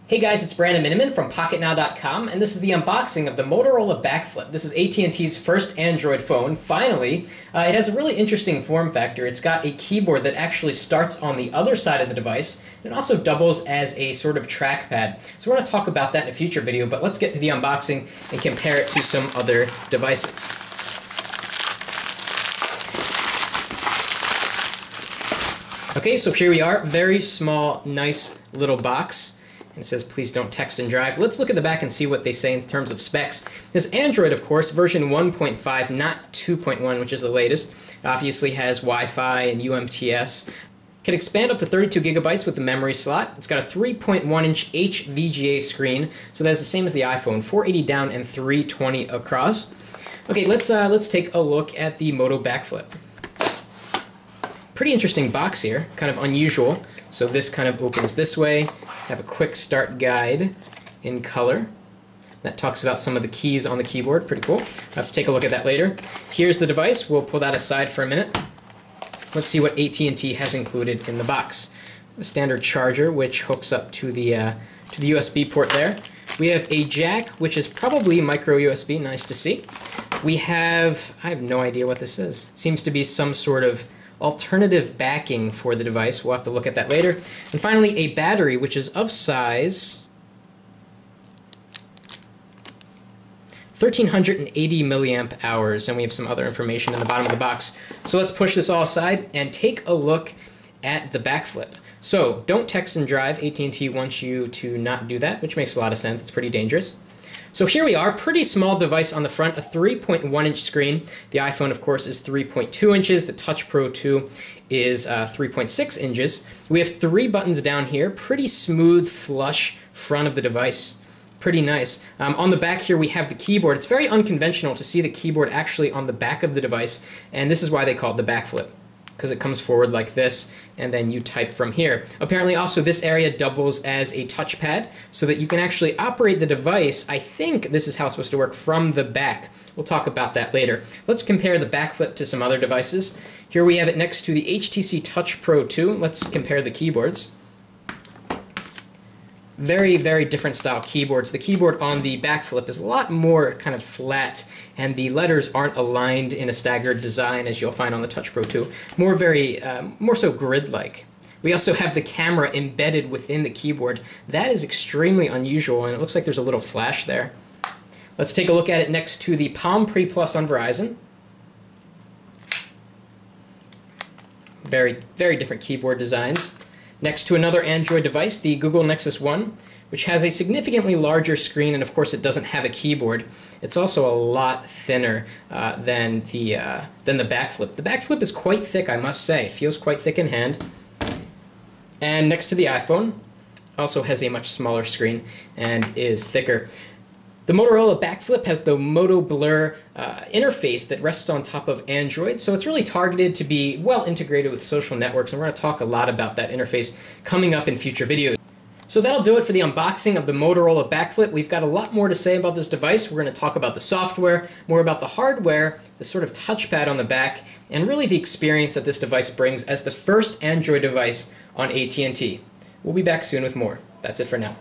Hey guys, it's Brandon Miniman from Pocketnow.com, and this is the unboxing of the Motorola Backflip. This is AT&T's first Android phone, finally. It has a really interesting form factor. It's got a keyboard that actually starts on the other side of the device, and it also doubles as a sort of trackpad. So we're going to talk about that in a future video, but let's get to the unboxing and compare it to some other devices. Okay, so here we are. Very small, nice little box. It says, please don't text and drive. Let's look at the back and see what they say in terms of specs. This Android, of course, version 1.5, not 2.1, which is the latest. It obviously has Wi-Fi and UMTS. Can expand up to 32 gigabytes with the memory slot. It's got a 3.1-inch HVGA screen, so that's the same as the iPhone, 480 down and 320 across. Okay, let's take a look at the Moto Backflip. Pretty interesting box here, kind of unusual. So this kind of opens this way. Have a quick start guide in color that talks about some of the keys on the keyboard. Pretty cool. I'll have to take a look at that later. Here's the device. We'll pull that aside for a minute. Let's see what AT&T has included in the box. A standard charger, which hooks up to the USB port there. We have a jack, which is probably micro USB. Nice to see. We have, I have no idea what this is. It seems to be some sort of alternative backing for the device. We'll have to look at that later. And finally, a battery, which is of size 1,380 milliamp hours, and we have some other information in the bottom of the box. So let's push this all aside and take a look at the Backflip. So don't text and drive. AT&T wants you to not do that, which makes a lot of sense. It's pretty dangerous. So here we are, pretty small device on the front, a 3.1-inch screen. The iPhone, of course, is 3.2 inches. The Touch Pro 2 is 3.6 inches. We have 3 buttons down here, pretty smooth, flush front of the device. Pretty nice. On the back here we have the keyboard. It's very unconventional to see the keyboard actually on the back of the device, and this is why they call it the Backflip, because it comes forward like this, and then you type from here. Apparently also this area doubles as a touchpad, so that you can actually operate the device. I think this is how it's supposed to work, from the back. We'll talk about that later. Let's compare the Backflip to some other devices. Here we have it next to the HTC Touch Pro 2. Let's compare the keyboards. Very, very different style keyboards. The keyboard on the Backflip is a lot more kind of flat, and the letters aren't aligned in a staggered design as you'll find on the Touch Pro 2. More so grid-like. We also have the camera embedded within the keyboard. That is extremely unusual, and it looks like there's a little flash there. Let's take a look at it next to the Palm Pre Plus on Verizon. Very, very different keyboard designs. Next to another Android device, the Google Nexus 1, which has a significantly larger screen, and of course it doesn't have a keyboard. It's also a lot thinner than the Backflip. The Backflip is quite thick, I must say. It feels quite thick in hand. And next to the iPhone, also has a much smaller screen and is thicker. The Motorola Backflip has the Moto Blur interface that rests on top of Android, so it's really targeted to be well integrated with social networks, and we're going to talk a lot about that interface coming up in future videos. So that'll do it for the unboxing of the Motorola Backflip. We've got a lot more to say about this device. We're going to talk about the software, more about the hardware, the sort of touchpad on the back, and really the experience that this device brings as the first Android device on AT&T. We'll be back soon with more. That's it for now.